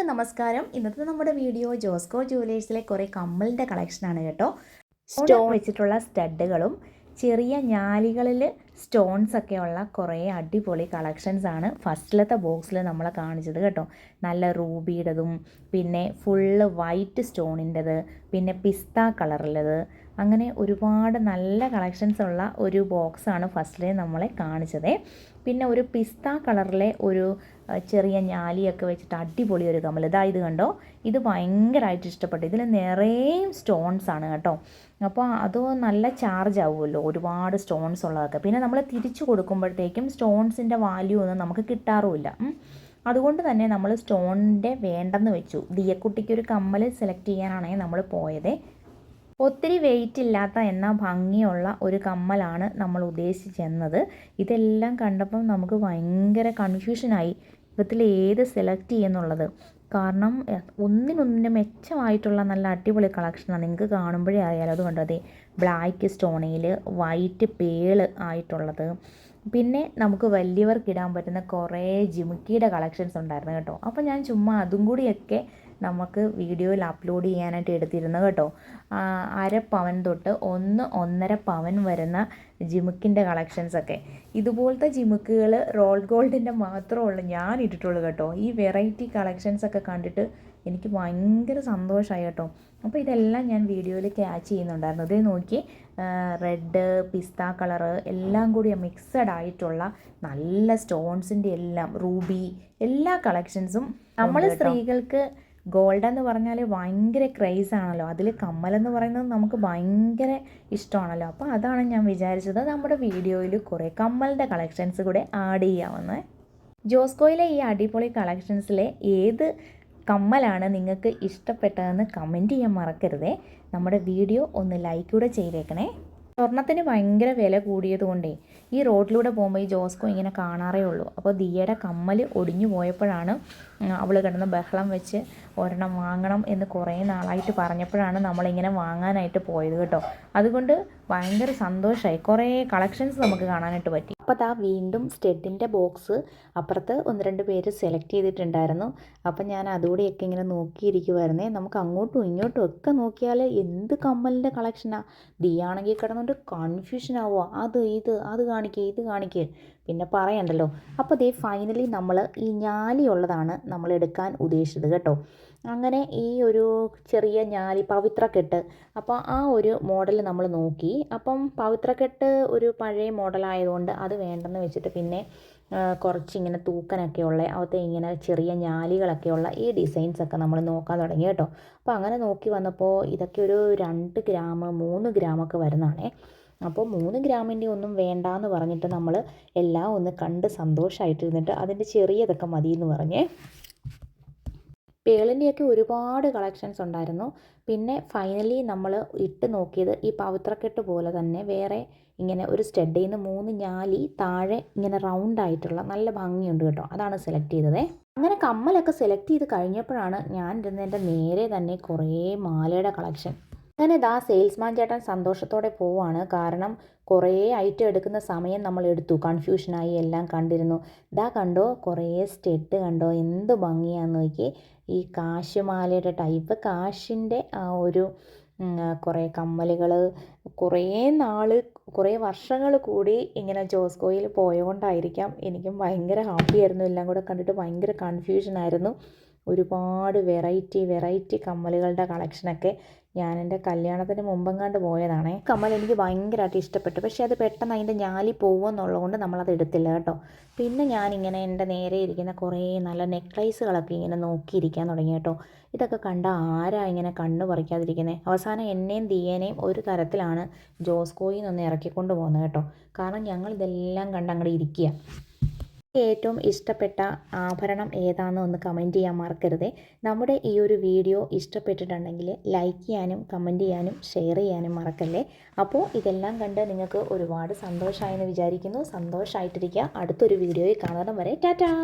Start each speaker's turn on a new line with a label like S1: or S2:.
S1: നമസ്കാരം. ഇന്നത്തെ നമ്മുടെ വീഡിയോ ജോസ്കോ ജുവലേഴ്സിലെ കുറേ കമ്മലിൻ്റെ കളക്ഷനാണ് കേട്ടോ. സ്റ്റോൺ വെച്ചിട്ടുള്ള സ്റ്റഡുകളും ചെറിയ ഞാലികളിൽ സ്റ്റോൺസ് ഒക്കെയുള്ള കുറേ അടിപൊളി കളക്ഷൻസ് ആണ് ഫസ്റ്റിലത്തെ ബോക്സിൽ നമ്മൾ കാണിച്ചത് കേട്ടോ. നല്ല റൂബിയുടേതും പിന്നെ ഫുള്ള് വൈറ്റ് സ്റ്റോണിൻ്റെത് പിന്നെ പിസ്ത കളറിലത് അങ്ങനെ ഒരുപാട് നല്ല കളക്ഷൻസ് ഉള്ള ഒരു ബോക്സാണ് ഫസ്റ്റിലെ നമ്മളെ കാണിച്ചത്. പിന്നെ ഒരു പിസ്ത കളറിലെ ഒരു ചെറിയ ഞാലിയൊക്കെ വെച്ചിട്ട് അടിപൊളി ഒരു കമ്മൽ ഇത് കണ്ടോ. ഇത് ഭയങ്കരമായിട്ട് ഇഷ്ടപ്പെട്ടു. ഇതിൽ നിറയും സ്റ്റോൺസ് ആണ് കേട്ടോ. അപ്പോൾ അത് നല്ല ചാർജ് ആവുമല്ലോ ഒരുപാട് സ്റ്റോൺസ് ഉള്ളതൊക്കെ. പിന്നെ നമ്മൾ തിരിച്ചു കൊടുക്കുമ്പോഴത്തേക്കും സ്റ്റോൺസിൻ്റെ വാല്യൂ ഒന്നും നമുക്ക് കിട്ടാറുമില്ല. അതുകൊണ്ട് തന്നെ നമ്മൾ സ്റ്റോണിൻ്റെ വേണ്ടെന്ന് വെച്ചു. ദിയക്കുട്ടിക്ക് ഒരു കമ്മൽ സെലക്ട് ചെയ്യാനാണ് നമ്മൾ പോയത്. ഒത്തിരി വെയിറ്റ് ഇല്ലാത്ത എന്നാൽ ഭംഗിയുള്ള ഒരു കമ്മലാണ് നമ്മൾ ഉദ്ദേശിച്ചെന്നത്. ഇതെല്ലാം കണ്ടപ്പം നമുക്ക് ഭയങ്കര കൺഫ്യൂഷനായി ഇതിൽ ഏത് സെലക്ട് ചെയ്യുന്നുള്ളത്. കാരണം ഒന്നിനൊന്നിൻ്റെ മെച്ചമായിട്ടുള്ള നല്ല അടിപൊളി കളക്ഷനാണ്. നിങ്ങൾക്ക് കാണുമ്പോഴേ അറിയാലോ. അതുകൊണ്ട് അതെ ബ്ലാക്ക് സ്റ്റോണിൽ വൈറ്റ് പേള് ആയിട്ടുള്ളത്. പിന്നെ നമുക്ക് വലിയവർക്ക് ഇടാൻ പറ്റുന്ന കുറേ ജിമിക്കിയുടെ കളക്ഷൻസ് ഉണ്ടായിരുന്നു കേട്ടോ. അപ്പോൾ ഞാൻ ചുമ്മാ അതും കൂടിയൊക്കെ നമുക്ക് വീഡിയോയിൽ അപ്ലോഡ് ചെയ്യാനായിട്ട് എടുത്തിരുന്നു കേട്ടോ. 1/2 പവൻ തൊട്ട് 1-1.5 പവൻ വരുന്ന ജിമുക്കിൻ്റെ കളക്ഷൻസൊക്കെ. ഇതുപോലത്തെ ജിമുക്കുകൾ റോൾ ഗോൾഡിൻ്റെ മാത്രമുള്ളൂ ഞാൻ ഇട്ടിട്ടുള്ളൂ കേട്ടോ. ഈ വെറൈറ്റി കളക്ഷൻസൊക്കെ കണ്ടിട്ട് എനിക്ക് ഭയങ്കര സന്തോഷമായി കേട്ടോ. അപ്പോൾ ഇതെല്ലാം ഞാൻ വീഡിയോയിൽ ക്യാച്ച് ചെയ്യുന്നുണ്ടായിരുന്നു. ഇത് നോക്കി റെഡ് പിസ്ത കളറ് എല്ലാം കൂടി മിക്സഡ് ആയിട്ടുള്ള നല്ല സ്റ്റോൺസിൻ്റെ എല്ലാം റൂബി എല്ലാ കളക്ഷൻസും. നമ്മൾ സ്ത്രീകൾക്ക് ഗോൾഡ് എന്ന് പറഞ്ഞാൽ ഭയങ്കര ക്രേസ് ആണല്ലോ. അതിൽ കമ്മലെന്ന് പറയുന്നത് നമുക്ക് ഭയങ്കര ഇഷ്ടമാണല്ലോ. അപ്പോൾ അതാണ് ഞാൻ വിചാരിച്ചത് നമ്മുടെ വീഡിയോയിൽ കുറേ കമ്മലിൻ്റെ കളക്ഷൻസ് കൂടെ ആഡ് ചെയ്യാമെന്ന്. ജോസ്കോയിലെ ഈ അടിപൊളി കളക്ഷൻസിലെ ഏത് കമ്മലാണ് നിങ്ങൾക്ക് ഇഷ്ടപ്പെട്ടതെന്ന് കമൻറ്റ് ചെയ്യാൻ മറക്കരുതേ. നമ്മുടെ വീഡിയോ ഒന്ന് ലൈക്ക് കൂടെ ചെയ്തേക്കണേ. സ്വർണ്ണത്തിന് ഭയങ്കര വില കൂടിയതുകൊണ്ടേ ഈ റോഡിലൂടെ പോകുമ്പോൾ ഈ ജോസ്കോ ഇങ്ങനെ കാണാറേ ഉള്ളൂ. അപ്പോൾ ദിയയുടെ കമ്മൽ ഒടിഞ്ഞു പോയപ്പോഴാണ് അവൾ കിടന്ന് ബഹളം വെച്ച് ഒരെണ്ണം വാങ്ങണം എന്ന് കുറേ നാളായിട്ട് പറഞ്ഞപ്പോഴാണ് നമ്മളിങ്ങനെ വാങ്ങാനായിട്ട് പോയത് കേട്ടോ. അതുകൊണ്ട് ഭയങ്കര സന്തോഷമായി. കുറേ കളക്ഷൻസ് നമുക്ക് കാണാനായിട്ട് പറ്റി. അപ്പോൾ വീണ്ടും സ്റ്റെഡിൻ്റെ ബോക്സ് അപ്പുറത്ത് 1-2 പേര് സെലക്ട് ചെയ്തിട്ടുണ്ടായിരുന്നു. അപ്പം ഞാൻ അതുകൂടെയൊക്കെ ഇങ്ങനെ നോക്കിയിരിക്കുമായിരുന്നേ. നമുക്ക് അങ്ങോട്ടും ഇങ്ങോട്ടും ഒക്കെ നോക്കിയാൽ എന്ത് കമ്മലിൻ്റെ കളക്ഷനാണ്. ദിയാണെങ്കിൽ കിടന്നുകൊണ്ട് കൺഫ്യൂഷൻ ആവുക. അത് കാണിക്കുക ഇത് കാണിക്കുക പിന്നെ പറയണ്ടല്ലോ. അപ്പോൾ ഫൈനലി നമ്മൾ ഈ ഞാലിയുള്ളതാണ് നമ്മൾ എടുക്കാൻ ഉദ്ദേശിച്ചത് കേട്ടോ. അങ്ങനെ ഈ ഒരു ചെറിയ ഞാലി പവിത്രക്കെട്ട് അപ്പോൾ ആ ഒരു മോഡൽ നമ്മൾ നോക്കി. അപ്പം പവിത്രക്കെട്ട് ഒരു പഴയ മോഡലായതുകൊണ്ട് അത് വേണ്ടെന്ന് വെച്ചിട്ട് പിന്നെ കുറച്ചിങ്ങനെ തൂക്കനൊക്കെയുള്ള അകത്തെ ഇങ്ങനെ ചെറിയ ഞാലികളൊക്കെയുള്ള ഈ ഡിസൈൻസൊക്കെ നമ്മൾ നോക്കാൻ തുടങ്ങി കേട്ടോ. അപ്പോൾ അങ്ങനെ നോക്കി വന്നപ്പോൾ ഇതൊക്കെ ഒരു 2 ഗ്രാം 3 ഗ്രാമൊക്കെ വരുന്നതാണേ. അപ്പോൾ 3 ഗ്രാമിൻ്റെ ഒന്നും വേണ്ടാന്ന് പറഞ്ഞിട്ട് നമ്മൾ എല്ലാം ഒന്ന് കണ്ട് സന്തോഷമായിട്ടിരുന്നിട്ട് അതിൻ്റെ ചെറിയതൊക്കെ മതി എന്ന് പറഞ്ഞേ. പേളിൻ്റെയൊക്കെ ഒരുപാട് കളക്ഷൻസ് ഉണ്ടായിരുന്നു. പിന്നെ ഫൈനലി നമ്മൾ ഇട്ട് നോക്കിയത് ഈ പവിത്രക്കെട്ട് പോലെ തന്നെ വേറെ ഇങ്ങനെ ഒരു സ്റ്റഡിൽ നിന്ന് 3 ഞാലി താഴെ ഇങ്ങനെ റൗണ്ട് ആയിട്ടുള്ള നല്ല ഭംഗിയുണ്ട് കേട്ടോ. അതാണ് സെലക്ട് ചെയ്തത്. അങ്ങനെ കമ്മലൊക്കെ സെലക്ട് ചെയ്ത് കഴിഞ്ഞപ്പോഴാണ് ഞാൻ ഇരുന്നതിൻ്റെ നേരെ തന്നെ കുറേ മാലയുടെ കളക്ഷൻ. അങ്ങനെ സെയിൽസ്മാൻ ചേട്ടൻ സന്തോഷത്തോടെ പോവാണ്. കാരണം കുറേ ഐറ്റം എടുക്കുന്ന സമയം നമ്മൾ എടുത്തു. കൺഫ്യൂഷനായി എല്ലാം കണ്ടിരുന്നു. കണ്ടോ കുറേ സ്റ്റെഡ് കണ്ടോ എന്ത് ഭംഗിയാന്ന് നോക്കി. ഈ കാശുമാലയുടെ ടൈപ്പ് കാശിൻ്റെ ആ ഒരു കുറേ കമ്മലുകൾ കുറേ വർഷങ്ങൾ കൂടി ഇങ്ങനെ ജോസ്കോയിൽ പോയതുകൊണ്ടായിരിക്കാം എനിക്കും ഭയങ്കര ഹാപ്പിയായിരുന്നു. എല്ലാം കൂടെ കണ്ടിട്ട് ഭയങ്കര കൺഫ്യൂഷനായിരുന്നു. ഒരുപാട് വെറൈറ്റി കമ്മലുകളുടെ കളക്ഷനൊക്കെ ഞാൻ എൻ്റെ കല്യാണത്തിന് മുമ്പെങ്ങാണ്ട് പോയതാണേ. കമ്മൽ എനിക്ക് ഭയങ്കരമായിട്ട് ഇഷ്ടപ്പെട്ടു. പക്ഷേ അത് പെട്ടെന്ന് അതിൻ്റെ ഞാലി പോകുമെന്നുള്ളതുകൊണ്ട് നമ്മളത് എടുത്തില്ല കേട്ടോ. പിന്നെ ഞാനിങ്ങനെ എൻ്റെ നേരെ ഇരിക്കുന്ന കുറേ നല്ല നെക്ലേസുകളൊക്കെ ഇങ്ങനെ നോക്കിയിരിക്കാൻ തുടങ്ങി കേട്ടോ. ഇതൊക്കെ കണ്ട ആരാ ഇങ്ങനെ കണ്ണ് പറിക്കാതിരിക്കുന്നത്. അവസാനം എന്നെയും ദിയേനെയും ഒരു തരത്തിലാണ് ജോസ്കോയിൽ നിന്ന് ഇറക്കിക്കൊണ്ട് പോകുന്നത് കേട്ടോ. കാരണം ഞങ്ങൾ ഇതെല്ലാം കണ്ട് അങ്ങോട്ട് ഇരിക്കുക. ഏറ്റവും ഇഷ്ടപ്പെട്ട ആഭരണം ഏതാണെന്ന് ഒന്ന് കമൻറ്റ് ചെയ്യാൻ മറക്കരുതേ. നമ്മുടെ ഈ ഒരു വീഡിയോ ഇഷ്ടപ്പെട്ടിട്ടുണ്ടെങ്കിൽ ലൈക്ക് ചെയ്യാനും കമൻറ്റ് ചെയ്യാനും ഷെയർ ചെയ്യാനും മറക്കല്ലേ. അപ്പോൾ ഇതെല്ലാം കണ്ട് നിങ്ങൾക്ക് ഒരുപാട് സന്തോഷമായെന്ന് വിചാരിക്കുന്നു. സന്തോഷമായിട്ടിരിക്കുക. അടുത്തൊരു വീഡിയോയിൽ കാണുന്നത് വരെ ടാറ്റാ.